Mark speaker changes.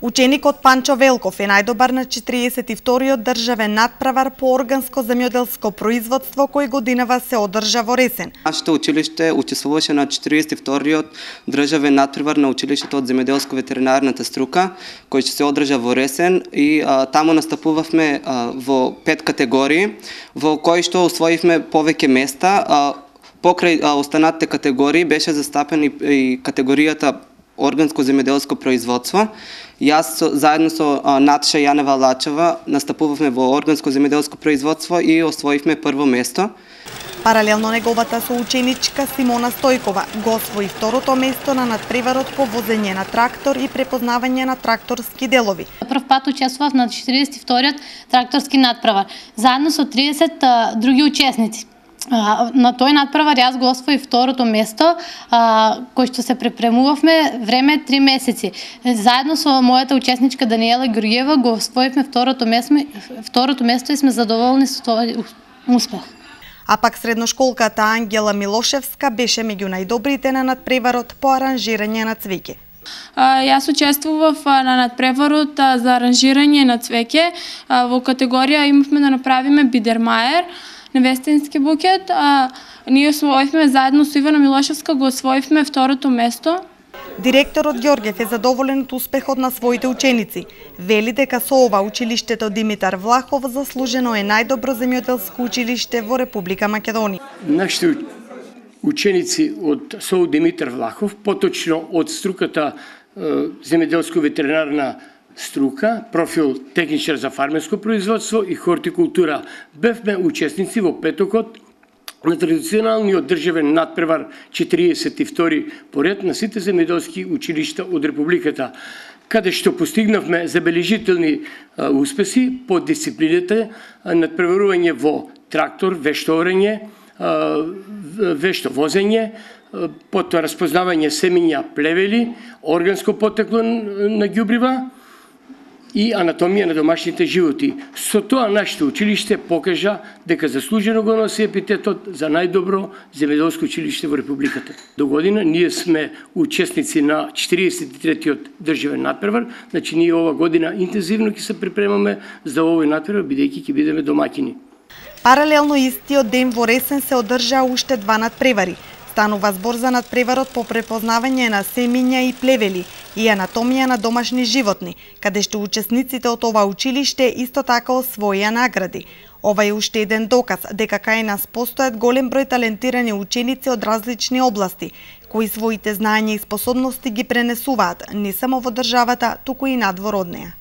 Speaker 1: Ученикот Панчо Велков е најдобар на 42-иот државен надпревар по органско земјоделско производство кој годинава се одржа во Ресен.
Speaker 2: Нашето училиште учествуваше на 42-иот државен надпревар на училиштето од земјоделско-ветеринарната струка, кој ќе се одржа во Ресен и таму настапувавме во 5 категории, во кои што освоивме повеќе места. Покрај останатите категории беше застапен и категоријата органско земјоделско производство. Јас заедно со Наташа Јанева Лачева настапувавме во органско земјоделско производство и освоивме прво место.
Speaker 1: Паралелно неговата соученичка Симона Стојкова го освои второто место на надпреварот по возење на трактор и препознавање на тракторски делови.
Speaker 3: Прв пат учествував на 42-иот тракторски надпревар, заедно со 30 други учесници. На тој надпревар јас го освоив второто место, кој што се припремувавме време 3 месеци. Заедно со мојата учесничка Даниела Георгиева го освоивме второто место и сме задоволни со тој успех.
Speaker 1: А пак средношколката Ангела Милошевска беше меѓу најдобрите на надпреварот по аранжирање на цвеќе.
Speaker 4: Јас учествував на надпреварот за аранжирање на цвеќе. Во категорија имавме да направиме бидермаер, невестински букет. Ние освоивме заедно со Ивана Милошевска, го освоивме второто место.
Speaker 1: Директорот Ѓорѓев е задоволен од успехот на своите ученици. Вели дека со ова училиштето Димитар Влахов заслужено е најдобро земјоделско училиште во Република Македонија.
Speaker 5: Нашите ученици од СОУ Димитар Влахов, поточно од струката земјоделско-ветеринарна струка, профил техничар за фармерско производство и хортикултура, бевме учесници во петокот на традиционалниот државен надпревар 42 поред на сите земјоделски училишта од Републиката, каде што постигнавме забележителни успеси по дисциплините надпреварување во трактор, вешто орење, вешто возење, потоа распознавање семења плевели, органско потекло на ѓубрива и анатомија на домашните животи. Со тоа нашето училиште покажа дека заслужено го носи епитетот за најдобро земјоделско училиште во Републиката. До година ние сме учесници на 43-тиот државен надпревар, значи ние ова година интензивно ќе се припремаме за овој надпревар, бидејќи ќе бидеме домаќини.
Speaker 1: Паралелно истиот ден во Ресен се одржаа уште 2 надпревари. Станува збор за надпреварот по препознавање на семиња и плевели и анатомија на домашни животни, каде што учесниците од ова училиште исто така освоија награди. Ова е уште еден доказ дека кај нас постојат голем број талентирани ученици од различни области, кои своите знаења и способности ги пренесуваат не само во државата, туку и надвор од неа.